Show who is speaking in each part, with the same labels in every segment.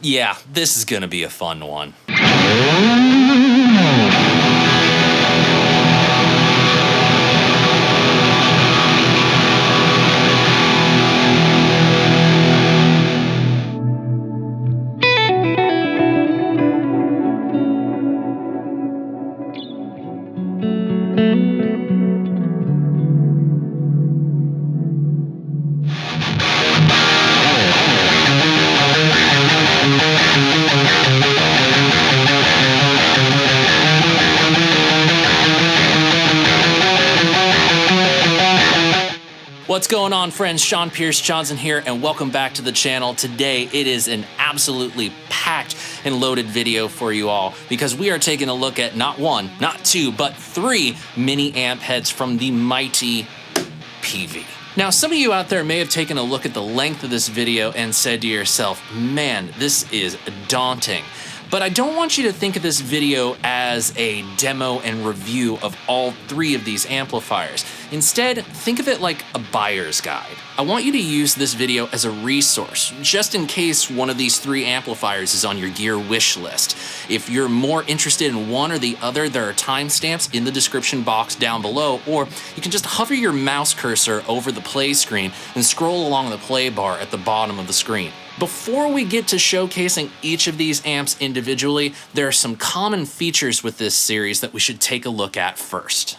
Speaker 1: Yeah, this is gonna be a fun one. What's going on, friends? Sean Pierce Johnson here, and welcome back to the channel. Today, it is an absolutely packed and loaded video for you all because we are taking a look at not one, not two, but three mini amp heads from the mighty Peavey. Now, some of you out there may have taken a look at the length of this video and said to yourself, man, this is daunting. But I don't want you to think of this video as a demo and review of all three of these amplifiers. Instead, think of it like a buyer's guide. I want you to use this video as a resource, just in case one of these three amplifiers is on your gear wish list. If you're more interested in one or the other, there are timestamps in the description box down below, or you can just hover your mouse cursor over the play screen and scroll along the play bar at the bottom of the screen. Before we get to showcasing each of these amps individually, there are some common features with this series that we should take a look at first.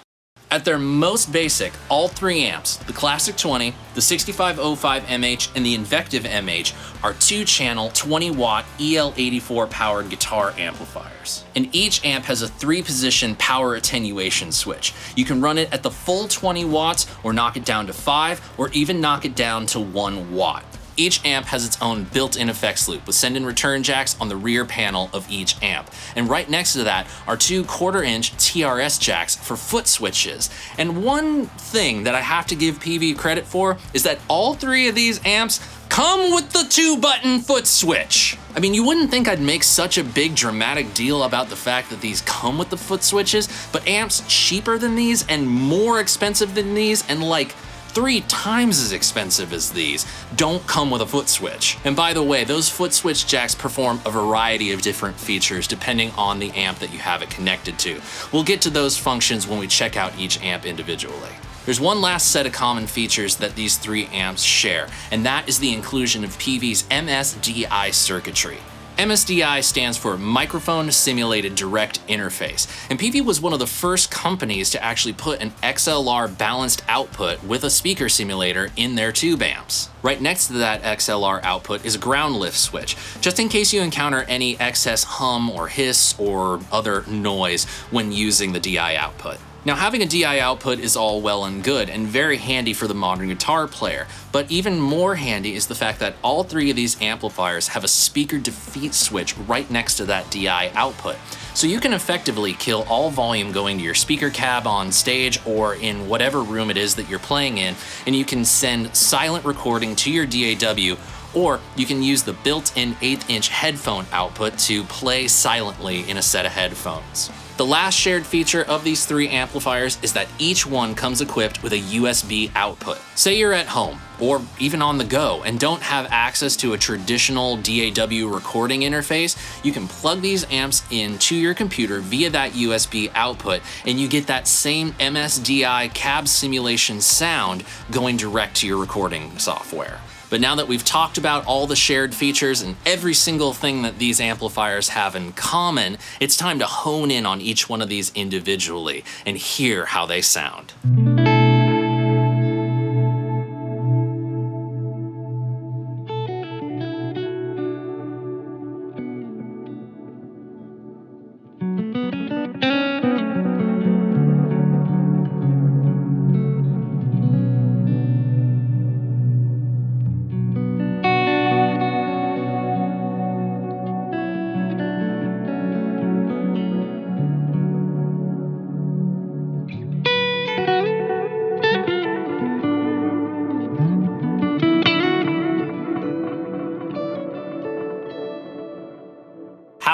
Speaker 1: At their most basic, all three amps, the Classic 20, the 6505 MH, and the Invective MH, are 2-channel, 20-watt EL84 powered guitar amplifiers. And each amp has a 3-position power attenuation switch. You can run it at the full 20 watts, or knock it down to 5, or even knock it down to 1 watt. Each amp has its own built-in effects loop with send and return jacks on the rear panel of each amp. And right next to that are 2 1/4-inch TRS jacks for foot switches. And one thing that I have to give Peavey credit for is that all three of these amps come with the 2-button foot switch. I mean, you wouldn't think I'd make such a big dramatic deal about the fact that these come with the foot switches, but amps cheaper than these and more expensive than these and like 3 times as expensive as these don't come with a foot switch. And by the way, those foot switch jacks perform a variety of different features depending on the amp that you have it connected to. We'll get to those functions when we check out each amp individually. There's one last set of common features that these three amps share, and that is the inclusion of Peavey's MSDI circuitry. MSDI stands for Microphone Simulated Direct Interface, and Peavey was one of the first companies to actually put an XLR balanced output with a speaker simulator in their tube amps. Right next to that XLR output is a ground lift switch, just in case you encounter any excess hum or hiss or other noise when using the DI output. Now, having a DI output is all well and good and very handy for the modern guitar player, but even more handy is the fact that all three of these amplifiers have a speaker defeat switch right next to that DI output. So you can effectively kill all volume going to your speaker cab on stage or in whatever room it is that you're playing in, and you can send silent recording to your DAW, or you can use the built-in 1/8-inch headphone output to play silently in a set of headphones. The last shared feature of these three amplifiers is that each one comes equipped with a USB output. Say you're at home, or even on the go, and don't have access to a traditional DAW recording interface, you can plug these amps into your computer via that USB output, and you get that same MSDI cab simulation sound going direct to your recording software. But now that we've talked about all the shared features and every single thing that these amplifiers have in common, it's time to hone in on each one of these individually and hear how they sound.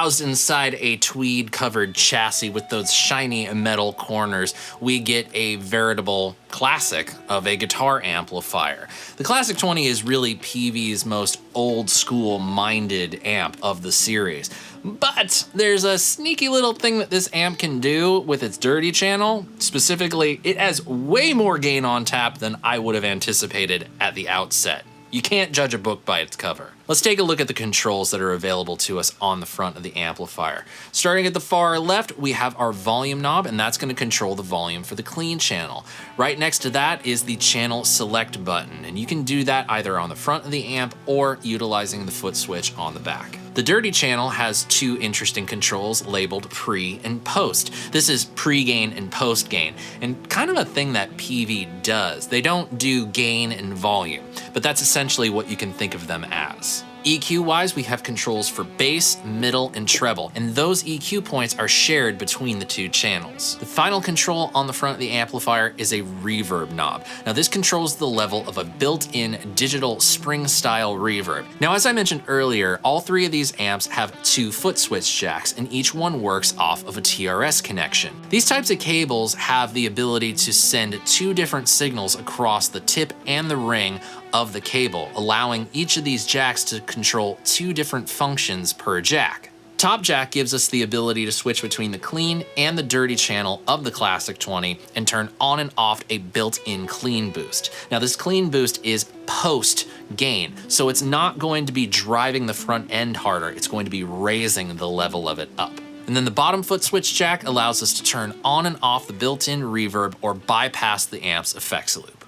Speaker 1: Housed inside a tweed-covered chassis with those shiny metal corners, we get a veritable classic of a guitar amplifier. The Classic 20 is really Peavey's most old-school minded amp of the series. But there's a sneaky little thing that this amp can do with its dirty channel. Specifically, it has way more gain on tap than I would have anticipated at the outset. You can't judge a book by its cover. Let's take a look at the controls that are available to us on the front of the amplifier. Starting at the far left, we have our volume knob, and that's going to control the volume for the clean channel. Right next to that is the channel select button, and you can do that either on the front of the amp or utilizing the foot switch on the back. The dirty channel has two interesting controls labeled pre and post. This is pre-gain and post-gain, and kind of a thing that Peavey does. They don't do gain and volume, but that's essentially what you can think of them as. EQ-wise, we have controls for bass, middle, and treble, and those EQ points are shared between the two channels. The final control on the front of the amplifier is a reverb knob. Now this controls the level of a built-in digital spring-style reverb. Now as I mentioned earlier, all three of these amps have two foot switch jacks, and each one works off of a TRS connection. These types of cables have the ability to send two different signals across the tip and the ring of the cable, allowing each of these jacks to control two different functions per jack. Top jack gives us the ability to switch between the clean and the dirty channel of the Classic 20 and turn on and off a built-in clean boost. Now this clean boost is post gain, so it's not going to be driving the front end harder, it's going to be raising the level of it up. And then the bottom foot switch jack allows us to turn on and off the built-in reverb or bypass the amp's effects loop.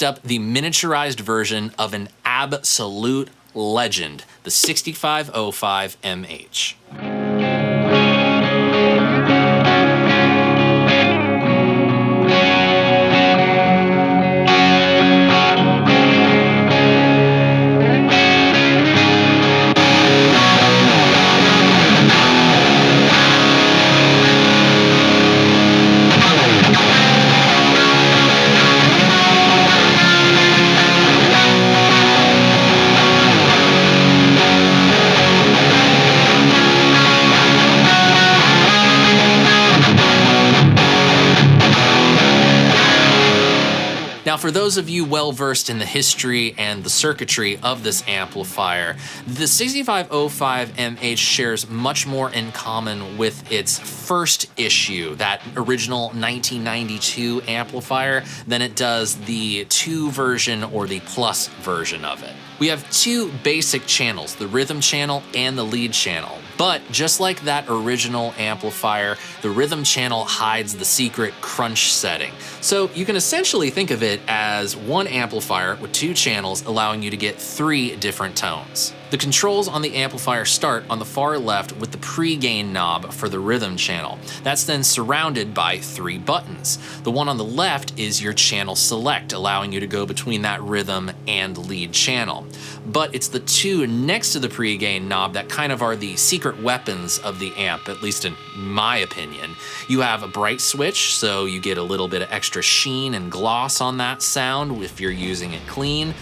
Speaker 1: Next up, the miniaturized version of an absolute legend, the 6505 MH. Now, for those of you well versed in the history and the circuitry of this amplifier, the 6505 MH shares much more in common with its first issue, that original 1992 amplifier, than it does the 2 version or the plus version of it. We have 2 basic channels, the rhythm channel and the lead channel. But just like that original amplifier, the rhythm channel hides the secret crunch setting. So you can essentially think of it as one amplifier with 2 channels, allowing you to get 3 different tones. The controls on the amplifier start on the far left with the pre-gain knob for the rhythm channel. That's then surrounded by 3 buttons. The one on the left is your channel select, allowing you to go between that rhythm and lead channel. But it's the 2 next to the pre-gain knob that kind of are the secret weapons of the amp, at least in my opinion. You have a bright switch, so you get a little bit of extra sheen and gloss on that sound if you're using it clean.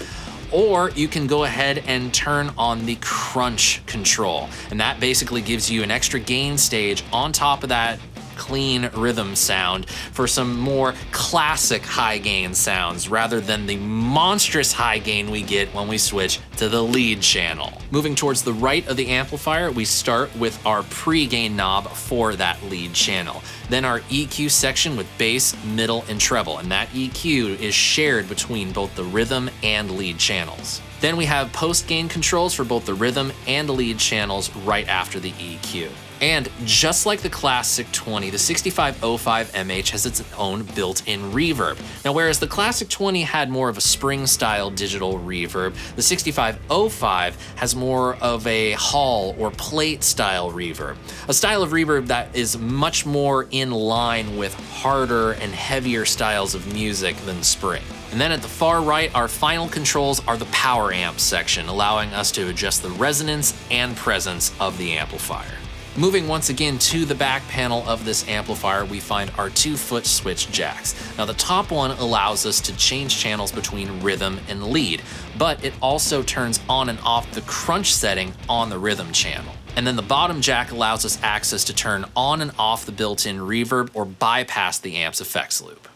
Speaker 1: Or you can go ahead and turn on the crunch control, and that basically gives you an extra gain stage on top of that clean rhythm sound for some more classic high gain sounds rather than the monstrous high gain we get when we switch to the lead channel. Moving towards the right of the amplifier, we start with our pre-gain knob for that lead channel. Then our EQ section with bass, middle, and treble, and that EQ is shared between both the rhythm and lead channels. Then we have post-gain controls for both the rhythm and the lead channels right after the EQ. And just like the Classic 20, the 6505 MH has its own built-in reverb. Now, whereas the Classic 20 had more of a spring-style digital reverb, the 6505 has more of a hall or plate-style reverb. A style of reverb that is much more in line with harder and heavier styles of music than spring. And then at the far right, our final controls are the power amp section, allowing us to adjust the resonance and presence of the amplifier. Moving once again to the back panel of this amplifier, we find our 2-foot switch jacks. Now the top one allows us to change channels between rhythm and lead, but it also turns on and off the crunch setting on the rhythm channel. And then the bottom jack allows us access to turn on and off the built-in reverb or bypass the amp's effects loop.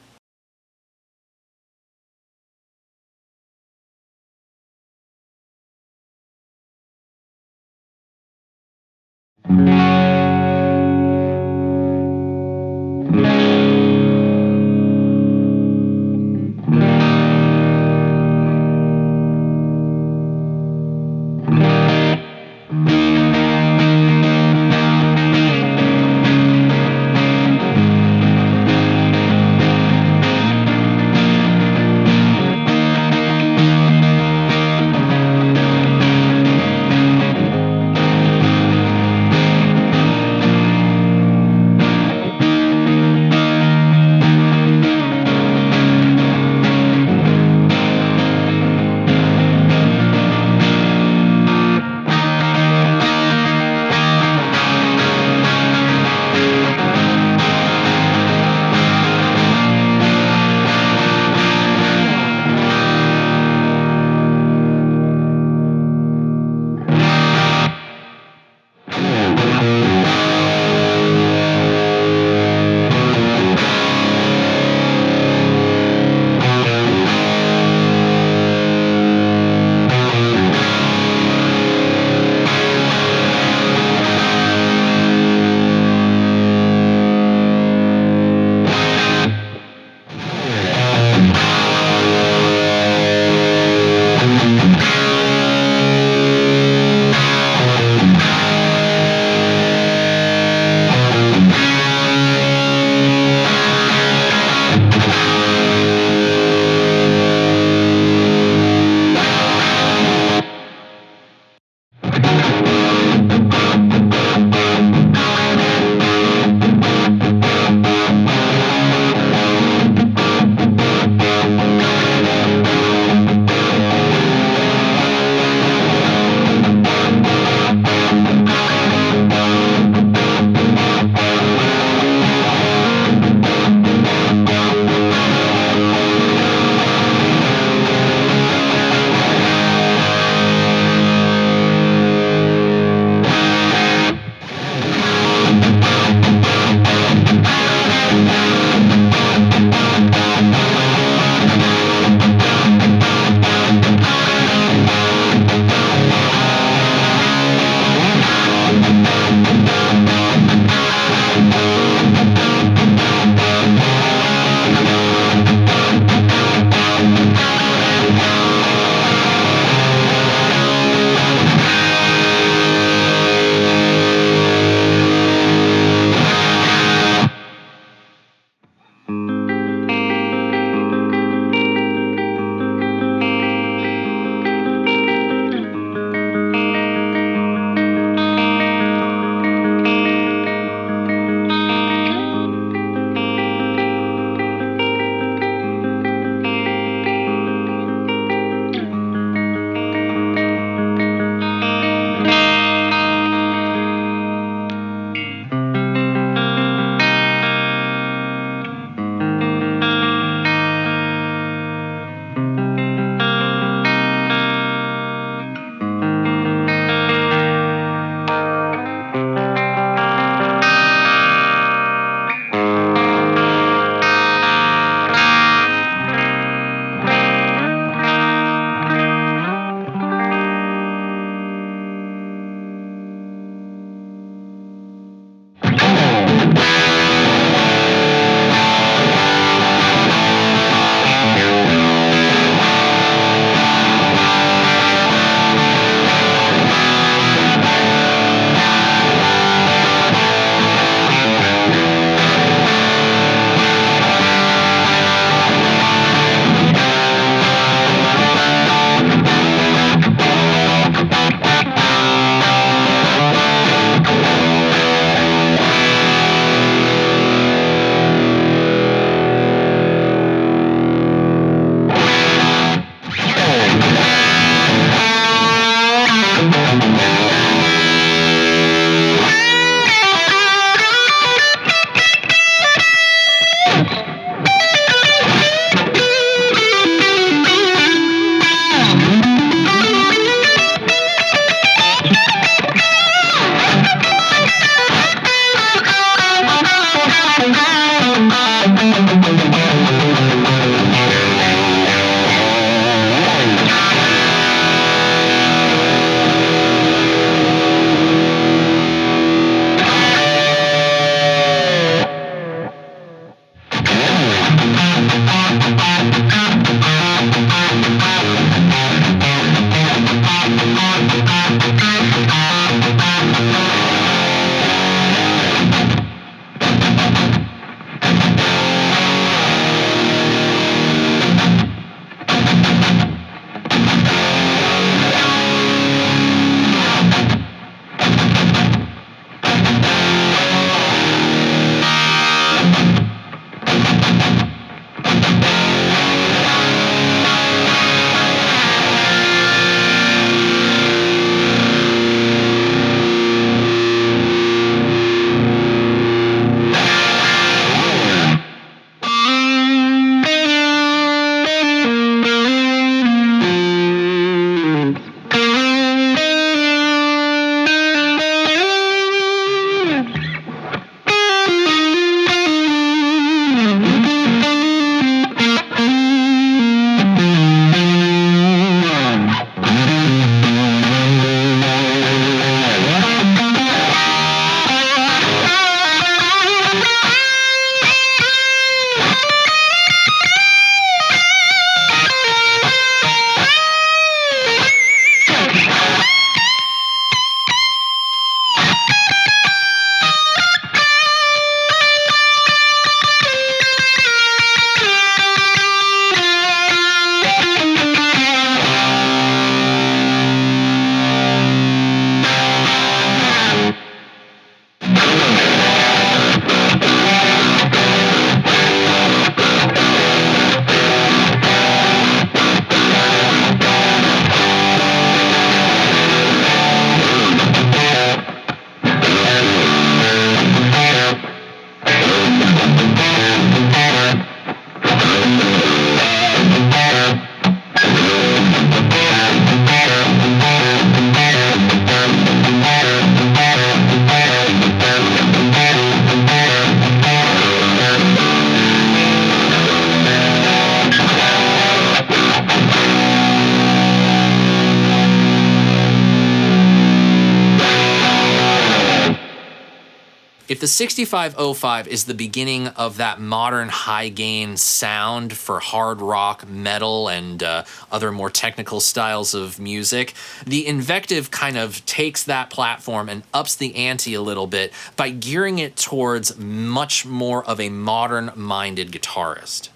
Speaker 1: If the 6505 is the beginning of that modern high gain sound for hard rock, metal, and other more technical styles of music, the Invective kind of takes that platform and ups the ante a little bit by gearing it towards much more of a modern-minded guitarist.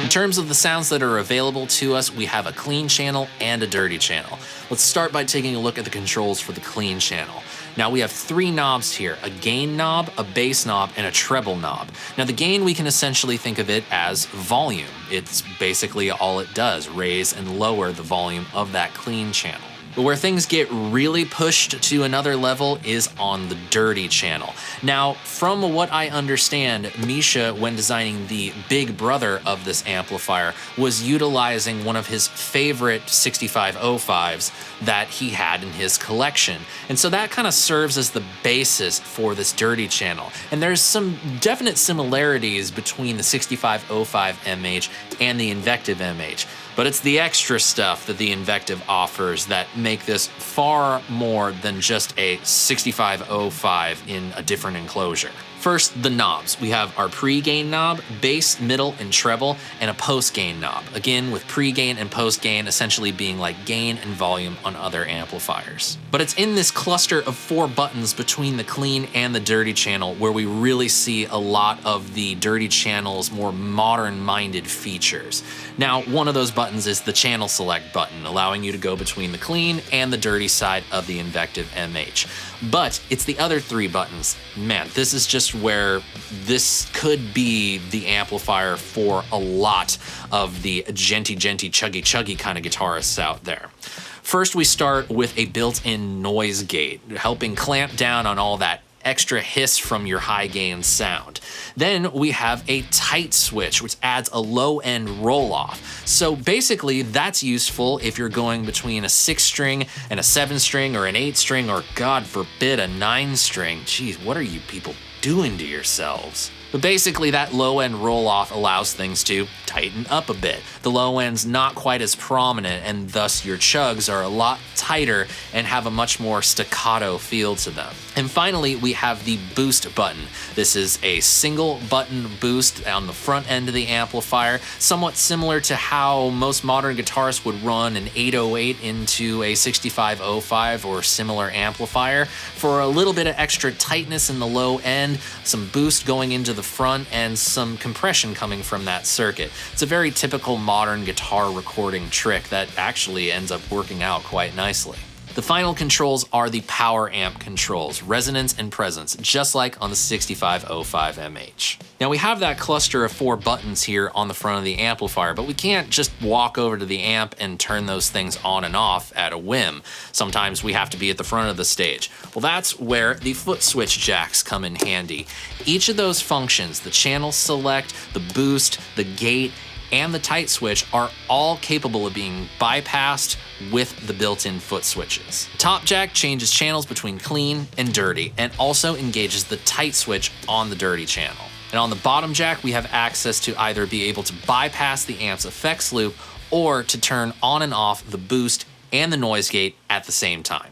Speaker 1: In terms of the sounds that are available to us, we have a clean channel and a dirty channel. Let's start by taking a look at the controls for the clean channel. Now we have 3 knobs here, a gain knob, a bass knob, and a treble knob. Now the gain, we can essentially think of it as volume. It's basically all it does, raise and lower the volume of that clean channel. But where things get really pushed to another level is on the dirty channel. Now, from what I understand, Misha, when designing the big brother of this amplifier, was utilizing one of his favorite 6505s that he had in his collection. And so that kind of serves as the basis for this dirty channel. And there's some definite similarities between the 6505 MH and the Invective MH. But it's the extra stuff that the Invective offers that make this far more than just a 6505 in a different enclosure. First, the knobs. We have our pre-gain knob, bass, middle, and treble, and a post-gain knob. Again, with pre-gain and post-gain essentially being like gain and volume on other amplifiers. But it's in this cluster of 4 buttons between the clean and the dirty channel where we really see a lot of the dirty channel's more modern-minded features. Now, one of those buttons is the channel select button, allowing you to go between the clean and the dirty side of the Invective MH. But it's the other 3 buttons. Man, this is just where this could be the amplifier for a lot of the djenty, chuggy kind of guitarists out there. First, we start with a built-in noise gate, helping clamp down on all that extra hiss from your high gain sound. Then we have a tight switch, which adds a low end roll off. So basically that's useful if you're going between a 6 string and a 7 string or an 8 string, or God forbid a 9 string. Geez, what are you people doing to yourselves? But basically that low end roll off allows things to tighten up a bit. The low end's not quite as prominent, and thus your chugs are a lot tighter and have a much more staccato feel to them. And finally, we have the boost button. This is a single button boost on the front end of the amplifier, somewhat similar to how most modern guitarists would run an 808 into a 6505 or similar amplifier for a little bit of extra tightness in the low end, some boost going into the front, and some compression coming from that circuit. It's a very typical modern guitar recording trick that actually ends up working out quite nicely. The final controls are the power amp controls, resonance and presence, just like on the 6505 MH. Now we have that cluster of 4 buttons here on the front of the amplifier, but we can't just walk over to the amp and turn those things on and off at a whim. Sometimes we have to be at the front of the stage. Well, that's where the foot switch jacks come in handy. Each of those functions, the channel select, the boost, the gate, and the tight switch, are all capable of being bypassed with the built-in foot switches. The top jack changes channels between clean and dirty, and also engages the tight switch on the dirty channel. And on the bottom jack, we have access to either be able to bypass the amp's effects loop or to turn on and off the boost and the noise gate at the same time.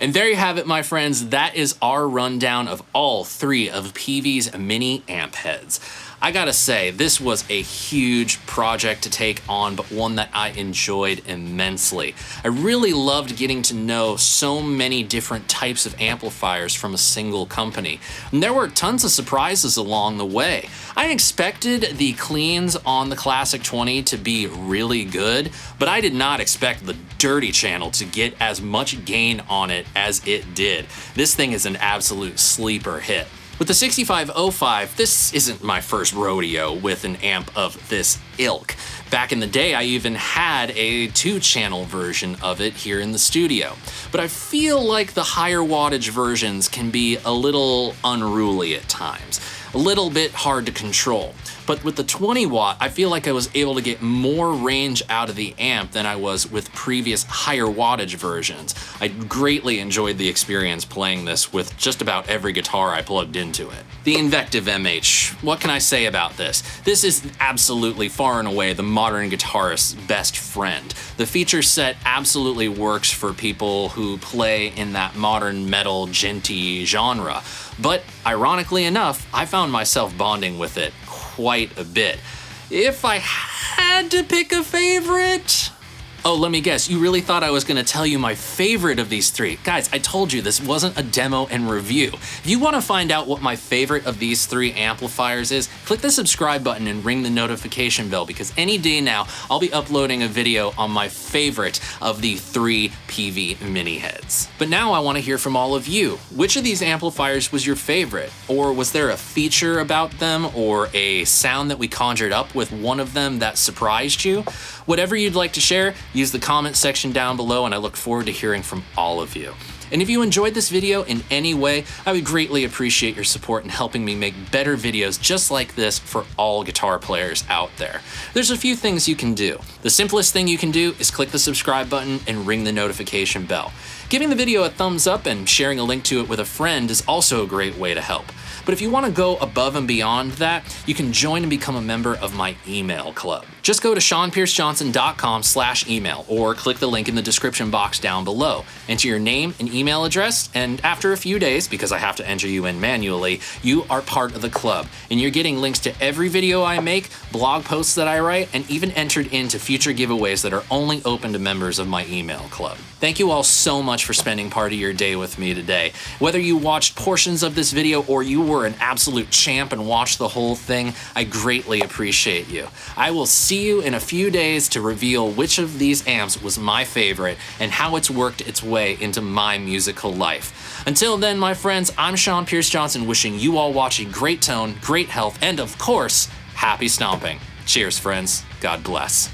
Speaker 1: And there you have it, my friends. That is our rundown of all 3 of Peavey's mini amp heads. I gotta say, this was a huge project to take on, but one that I enjoyed immensely. I really loved getting to know so many different types of amplifiers from a single company. And there were tons of surprises along the way. I expected the cleans on the Classic 20 to be really good, but I did not expect the dirty channel to get as much gain on it as it did. This thing is an absolute sleeper hit. With the 6505, this isn't my first rodeo with an amp of this ilk. Back in the day, I even had a 2-channel version of it here in the studio. But I feel like the higher wattage versions can be a little unruly at times, a little bit hard to control. But with the 20 watt, I feel like I was able to get more range out of the amp than I was with previous higher wattage versions. I greatly enjoyed the experience playing this with just about every guitar I plugged into it. The Invective MH, what can I say about this? This is absolutely far and away the modern guitarist's best friend. The feature set absolutely works for people who play in that modern metal djenty genre. But ironically enough, I found myself bonding with it quite a bit. If I had to pick a favorite... Oh, let me guess, you really thought I was gonna tell you my favorite of these 3. Guys, I told you this wasn't a demo and review. If you wanna find out what my favorite of these 3 amplifiers is, click the subscribe button and ring the notification bell, because any day now, I'll be uploading a video on my favorite of the 3 Peavey Mini Heads. But now I wanna hear from all of you. Which of these amplifiers was your favorite? Or was there a feature about them or a sound that we conjured up with one of them that surprised you? Whatever you'd like to share, use the comment section down below, and I look forward to hearing from all of you. And if you enjoyed this video in any way, I would greatly appreciate your support in helping me make better videos just like this for all guitar players out there. There's a few things you can do. The simplest thing you can do is click the subscribe button and ring the notification bell. Giving the video a thumbs up and sharing a link to it with a friend is also a great way to help. But if you want to go above and beyond that, you can join and become a member of my email club. Just go to SeanPierceJohnson.com/email or click the link in the description box down below. Enter your name and email address, and after a few days, because I have to enter you in manually, you are part of the club. And you're getting links to every video I make, blog posts that I write, and even entered into future giveaways that are only open to members of my email club. Thank you all so much for spending part of your day with me today. Whether you watched portions of this video or you were an absolute champ and watched the whole thing, I greatly appreciate you. I will see you in a few days to reveal which of these amps was my favorite and how it's worked its way into my musical life. Until then, my friends, I'm Sean Pierce Johnson, wishing you all watching great tone, great health, and of course, happy stomping. Cheers, friends. God bless.